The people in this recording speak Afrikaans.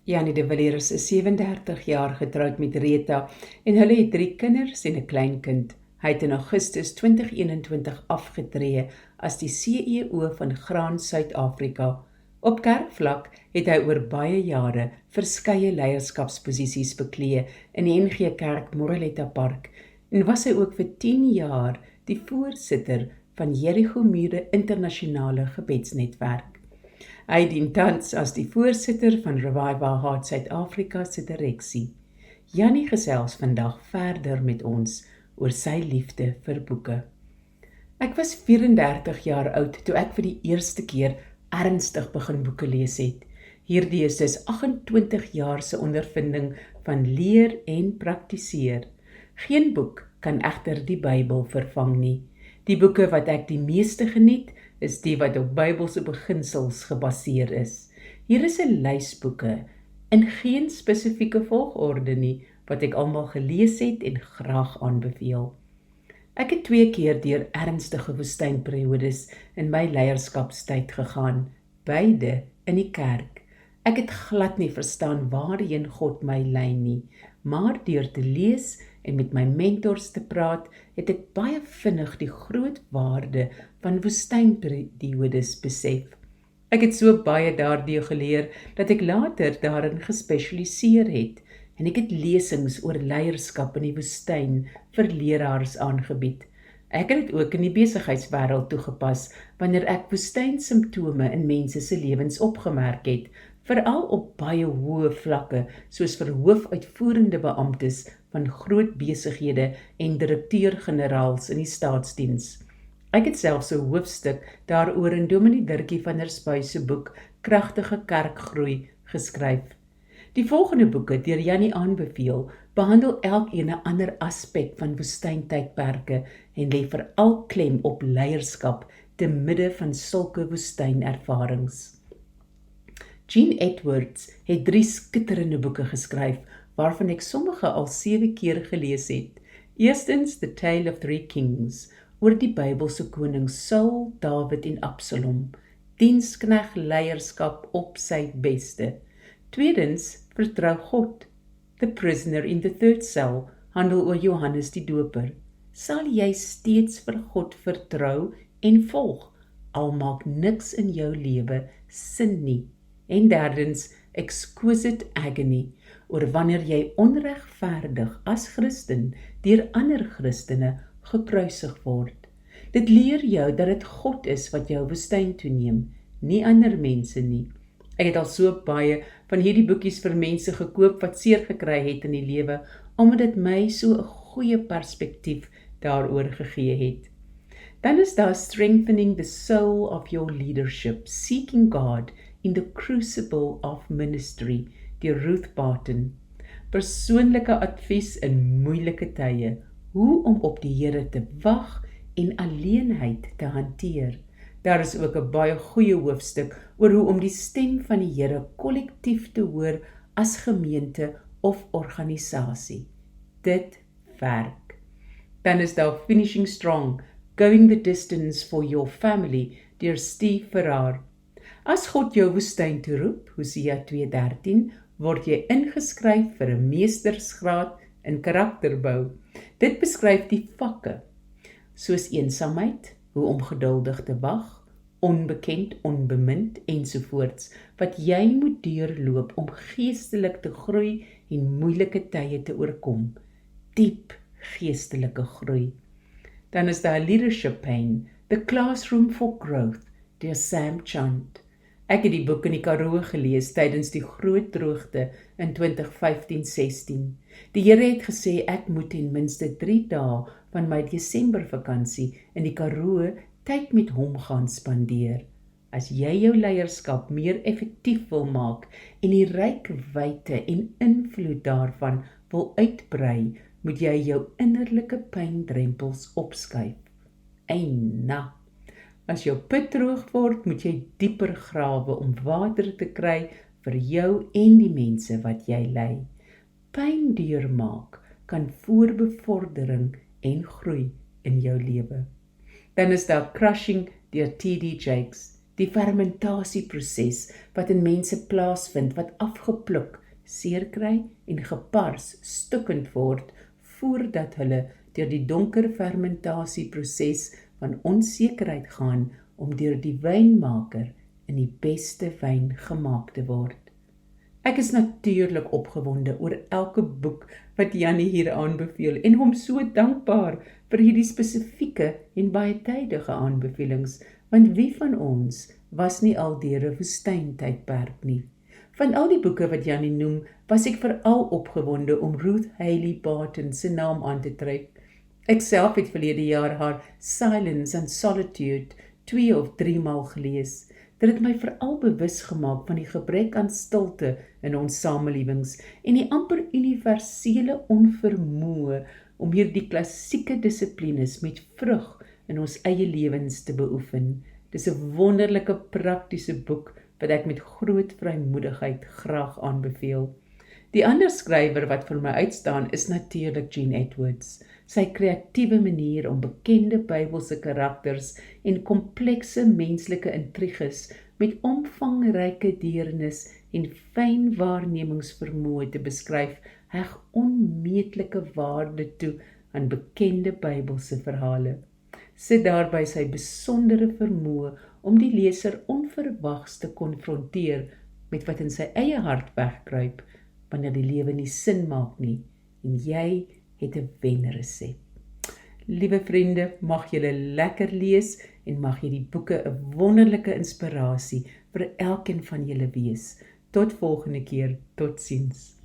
Janie de Villiers is 37 jaar getroud met Rita en hulle het 3 kinders en 'n kleinkind. Hy het in Augustus 2021 afgetree as die CEO van Graan Suid-Afrika. Op kerkvlak het hy oor baie jare verskeie leierskapsposisies beklee in die NG Kerk Moreletta Park en was hy ook vir 10 jaar die voorsitter van Jericho Mure Internasionale Gebedsnetwerk. Hy dien tans as die voorsitter van Revival Heart Suid-Afrika se direksie. Janie gesels vandag verder met ons oor sy liefde vir boeke. Ek was 34 jaar oud toe ek vir die eerste keer ernstig begin boeke lees het. Hierdie is dus 28 jaar se ondervinding van leer en praktiseer. Geen boek kan egter die Bybel vervang nie. Die boeke wat ek die meeste geniet, is die wat op Bybelse beginsels gebaseer is. Hier is 'n lys boeke, in geen spesifieke volgorde nie, wat ek almal gelees het en graag aanbeveel. Ek het 2 keer deur ernstige woestynperiodes in my leierskapstyd gegaan, beide in die kerk. Ek het glad nie verstaan waarheen God my lei nie, maar deur te lees en met my mentors te praat, het ek baie vinnig die groot waarde van woestynperiodes besef. Ek het so baie daardeur geleer, dat ek later daarin gespesialiseer het, en ek het lesings oor leierskap in die woestyn vir leraars aangebied. Ek het dit ook in die besigheidswêreld toegepas, wanneer ek woestynsimptome in mense se lewens opgemerk het, veral op baie hoë vlakke, soos vir hoofuitvoerende beamptes van groot besighede en direkteur-generaals in die staatsdiens. Ek het selfs 'n hoofstuk daaroor in Dominee Dirkie van der Spuy se boek Kragtige Kerkgroei geskryf. Die volgende boeke deur Janie aanbeveel, behandel elkeen 'n ander aspek van woestyntydperke en lê veral klem op leierskap te midde van sulke woestynervarings. Jean Edwards het 3 skitterende boeke geskryf, waarvan ek sommige al 7 keer gelees het. Eerstens The Tale of 3 Kings, oor die Bybelse konings Saul, Dawid en Absalom, dienskneg leierskap op sy beste. Tweedens Vertrou God, The Prisoner in the Third Cell, handel oor Johannes die Doper. Sal jy steeds vir God vertrou en volg, al maak niks in jou lewe sin nie. En derdens Exquisite Agony, oor wanneer jy onregverdig as Christen deur ander Christene gekruisig word. Dit leer jou dat dit God is wat jou woestyn toeneem, nie ander mense nie. Ek het al so baie van hierdie boekies vir mense gekoop wat seer gekry het in die lewe, omdat dit my so 'n goeie perspektief daaroor gegee het. Dan is daar Strengthening the Soul of Your Leadership, Seeking God in the Crucible of Ministry, deur Ruth Barton. Persoonlike advies in moeilike tye, hoe om op die Here te wag en alleenheid te hanteer. Daar is ook 'n baie goeie hoofstuk oor hoe om die stem van die Here kollektief te hoor as gemeente of organisasie. Dit werk. Dan is daar Finishing Strong, Going the Distance for Your Family, deur Steve Farrar. As God jou woestyn toe roep, Hosea 2:13, word jy ingeskryf vir 'n meestersgraad in karakterbou. Dit beskryf die vakke, soos eensaamheid, hoe om geduldig te wag, onbekend, onbemind ensovoorts, wat jy moet deurloop om geestelik te groei en moeilike tye te oorkom. Diep geestelike groei. Dan is daar Leadership Pain, The Classroom for Growth, deur Sam Chand. Ek het die boek in die Karoo gelees tydens die groot droogte in 2015-16. Die Here het gesê ek moet ten minste 3 dae van my Desembervakansie in die Karoo tyd met hom gaan spandeer. As jy jou leierskap meer effektief wil maak en die reikwyte en invloed daarvan wil uitbrei, moet jy jou innerlike pyndrempels opskuif. Eina. As jou put droog word, moet jy dieper grawe om water te kry vir jou en die mense wat jy lei. Pyn deurmaak kan voorbevordering en groei in jou lewe. Dan is daar Crushing deur T.D. Jakes. die fermentasieproses wat in mense plaasvind, wat afgepluk, seerkry en gepars, stukkend word, voordat hulle deur die donker fermentasieproses van onsekerheid gaan om deur die wynmaker in die beste wyn gemaak te word. Ek is natuurlik opgewonde oor elke boek wat Jannie hier aanbeveel en hom so dankbaar vir hierdie spesifieke en baie tydige aanbevelings, want wie van ons was nie al deur 'n woestyntydperk nie. Van al die boeke wat Jannie noem, was ek veral opgewonde om Ruth Haley Barton se naam aan te trek. Ek self het verlede jaar haar Silence and Solitude 2 of 3 maal gelees. Dit het my veral bewus gemaak van die gebrek aan stilte in ons samelewings en die amper universele onvermoë om hierdie klassieke dissiplines met vrug in ons eie lewens te beoefen. Dis 'n wonderlike praktiese boek wat ek met groot vrymoedigheid graag aanbeveel. Die ander skrywer wat vir my uitstaan is natuurlik Jean Edwards. Sy kreatiewe manier om bekende Bybelse karakters en komplekse menslike intriges met omvangryke deernis en fyn waarnemingsvermoë te beskryf, heg onmeetlike waarde toe aan bekende Bybelse verhale. Sit daarby sy besondere vermoë om die leser onverwags te konfronteer met wat in sy eie hart wegkruip wanneer die lewe nie sin maak nie en jy het 'n wenresep. Liewe vriende, mag julle lekker lees en mag hierdie boeke 'n wonderlike inspirasie vir elkeen van julle wees. Tot volgende keer, totsiens.